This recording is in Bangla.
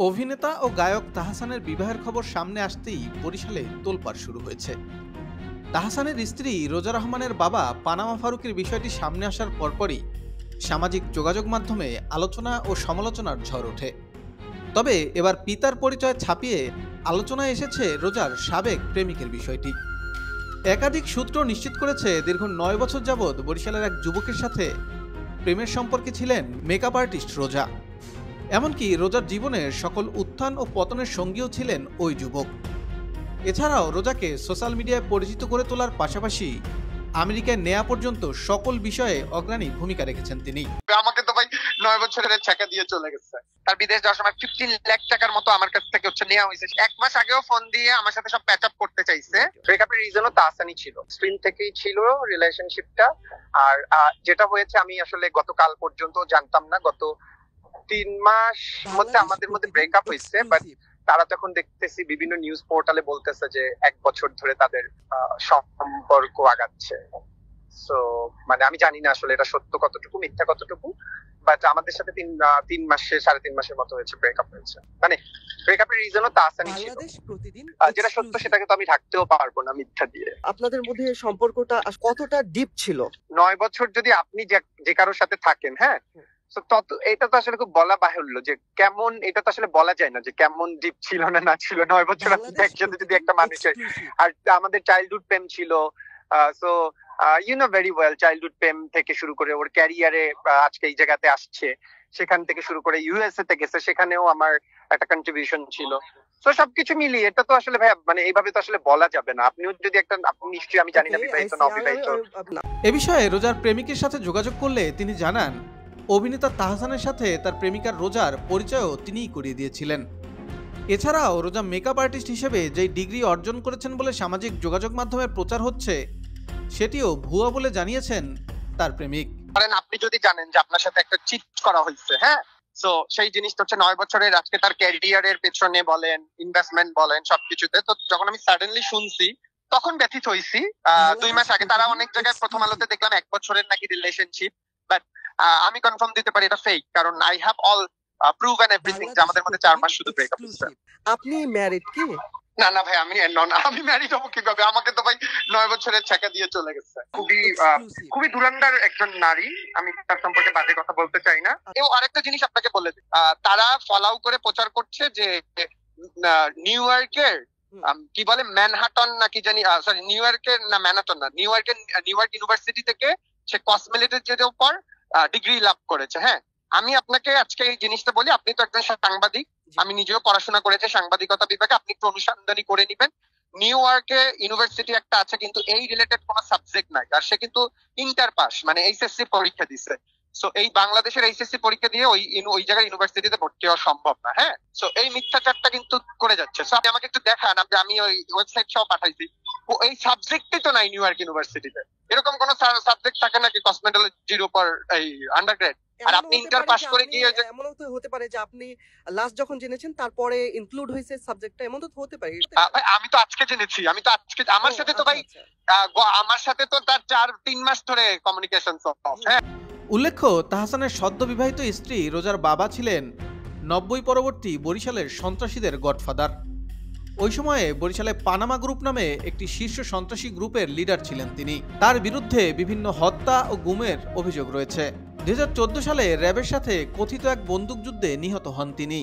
অভিনেতা ও গায়ক তাহসানের বিবাহের খবর সামনে আসতেই বরিশালে তোলপাড় শুরু হয়েছে। তাহসানের স্ত্রী রোজা রহমানের বাবা পানামা ফারুকের বিষয়টি সামনে আসার পরপরই সামাজিক যোগাযোগ মাধ্যমে আলোচনা ও সমালোচনার ঝড় ওঠে। তবে এবার পিতার পরিচয় ছাপিয়ে আলোচনায় এসেছে রোজার সাবেক প্রেমিকের বিষয়টি। একাধিক সূত্র নিশ্চিত করেছে দীর্ঘ ৯ বছর যাবৎ বরিশালের এক যুবকের সাথে প্রেমের সম্পর্কে ছিলেন মেকআপ আর্টিস্ট রোজা। এমনকি রোজার জীবনের সকল উত্থান ও পতনের সঙ্গীও ছিলেন ওই যুবক। এছাড়াও রোজাকে সোশ্যাল মিডিয়ায় পরিচিত করে তোলার পাশাপাশি আমেরিকায় নেয়া পর্যন্ত সকল বিষয়ে অগ্রণী ভূমিকা রেখেছেন তিনি। আমাকে তো ভাই ৯ বছরের টাকা দিয়ে চলে গেছে। তার বিদেশ যাওয়ার সময় 15 লাখ টাকার মতো আমার কাছ থেকে নেওয়া হয়েছে। 1 মাস আগেও ফোন দিয়ে আমার সাথে সব প্যাচ আপ করতে চাইছে। ব্রেকআপের রিজনও তাহসানই ছিল, স্ক্রিন থেকেই ছিল রিলেশনশিপটা। আর যেটা হয়েছে আমি আসলে গতকাল পর্যন্ত জানতাম না। গত 3 মাস মধ্যে আমাদের মধ্যে ব্রেকআপ হয়েছে, বাট তারা যখন দেখতেছি বিভিন্ন নিউজ পোর্টালে বলতেছে যে 1 বছর ধরে তাদের সম্পর্ক আগাচ্ছে। সো মানে আমি জানি না আসলে এটা সত্য কতটুকু মিথ্যা কতটুকু, বাট আমাদের সাথে 3 মাসে 3.5 মাসের মতো হয়েছে ব্রেকআপ হয়েছে। মানে ব্রেকআপের রিজনও তাহসানই ছিল। যেটা সত্য সেটাকে তো আমি ঢাকতেও পারবো না মিথ্যা দিয়ে। আপনাদের মধ্যে সম্পর্কটা কতটা ডিপ ছিল? 9 বছর যদি আপনি যে কারোর সাথে থাকেন, হ্যাঁ, এটা তো আসলে খুব বলা বাহুল্য যে কেমন, এটা তো আসলে বলা যায় না যে কেমন ডিপ ছিল না ছিল। 9 বছর আপনি একসাথে যদি একটা মানুষের, আর আমাদের চাইল্ডহুড প্রেম ছিল। So you know very well, childhood প্রেম থেকে শুরু করে ওর ক্যারিয়ারে আজকে এই জায়গাতে আসছে, সেখান থেকে শুরু করে ইউএসএ তে গেছে, সেখানেও আমার একটা কন্ট্রিবিউশন ছিল। তো সবকিছু মিলিয়ে এটা তো আসলে ভাই মানে এইভাবে তো আসলে বলা যাবে না। আপনিও যদি আপনি নিশ্চয়ই, আমি জানি না বিবাহিত না অবিবাহিত। এ বিষয়ে রোজার প্রেমিকের সাথে যোগাযোগ করলে তিনি জানান, অভিনেতা তাহসানের সাথে তার প্রেমিকার রোজার পরিচয়ও তিনিই করিয়ে দিয়েছিলেন। এছাড়াও রোজা মেকআপ আর্টিস্ট হিসেবে যেই ডিগ্রি অর্জন করেছেন বলে সামাজিক যোগাযোগ মাধ্যমে প্রচার হচ্ছে, সেটিও ভুয়া বলে জানিয়েছেন তার প্রেমিক। আপনি যদি জানেন যে আপনার সাথে একটা চিট করা হয়েছে, হ্যাঁ, তো সেই জিনিসটা হচ্ছে 9 বছরের আজকে তার ক্যারিয়ারের পেছনে বলেন, ইনভেস্টমেন্ট বলেন, সবকিছুতে। তো যখন আমি সাডেনলি শুনছি তখন ব্যথিত হইছি। 2 মাস আগে তারা অনেক জায়গায় প্রথম আলোতে দেখলাম 1 বছরের নাকি রিলেশনশিপ, বাট আমি কনফার্ম দিতে পারি এটা ফেক, কারণ I have all prove and everything যে আমাদের মধ্যে 4 মাস শুধু ব্রেকআপ হয়েছে। আপনি ম্যারিড কি? না ভাই, আমি ম্যারিড হবো কিভাবে? আমাকে তো ভাই 9 বছরের টাকা দিয়ে চলে গেছে। খুবই দুরান্দার একজন নারী, আমি তার সম্পর্কে বাজে কথা বলতে চাই না। এবং আরেকটা জিনিস আপনাকে বলে দিই, তারা ফলাও করে প্রচার করছে যে নিউ ইয়র্কের কি বলে ম্যানহাটন নাকি জানি, সরি নিউ ইয়র্কের না ম্যানহাটন না, নিউ ইয়র্ক ইউনিভার্সিটি থেকে সে কসমেটোলজির উপর ডিগ্রি লাভ করেছে। হ্যাঁ, আমি আপনাকে আজকে এই জিনিসটা বলি, আপনি তো একজন সাংবাদিক, আমি নিজেও পড়াশোনা করেছি সাংবাদিকতা বিভাগে, আপনি একটু অনুসন্ধানী করে নিবেন। নিউ ইয়র্কে ইউনিভার্সিটি একটা আছে, কিন্তু এই রিলেটেড কোনো সাবজেক্ট নাই, আর সে কিন্তু ইন্টার পাস মানে এইচএসসি পরীক্ষা দিছে। সো এই বাংলাদেশের এইচএসসি পরীক্ষা দিয়ে ওই জায়গায় ইউনিভার্সিটিতে ভর্তি হওয়া সম্ভব না। হ্যাঁ, সো এই মিথ্যাচারটা কিন্তু করে যাচ্ছে। সো আপনি আমাকে একটু দেখান, আমি ওই ওয়েবসাইট সহ পাঠাইছি, এই সাবজেক্টই তো নাই নিউ ইয়র্ক ইউনিভার্সিটিতে। এরকম কোন সাবজেক্ট থাকে নাকি কসমেটোলজির উপর এই আন্ডারগ্রেড? আর আপনি ইন্টার পাস করে গিয়ে এমনও তো হতে পারে যে আপনি লাস্ট যখন জেনেছেন তারপরে ইনক্লুড হয়েছে সাবজেক্টটা, এমন তো হতে পারে। ভাই আমি তো আজকে জেনেছি, আমার সাথে তো ভাই আমার সাথে তো তার 4-3 মাস ধরে কমিউনিকেশন অফ। হ্যাঁ, উল্লেখ্য, তাহসানের সদ্য বিবাহিত স্ত্রী রোজার বাবা ছিলেন 90 পরবর্তী বরিশালের সন্ত্রাসীদের গডফাদার। ওই সময়ে বরিশালে পানামা গ্রুপ নামে একটি শীর্ষ সন্ত্রাসী গ্রুপের লিডার ছিলেন তিনি। তার বিরুদ্ধে বিভিন্ন হত্যা ও গুমের অভিযোগ রয়েছে। 2014 সালে র্যাবের সাথে কথিত এক বন্দুকযুদ্ধে নিহত হন তিনি।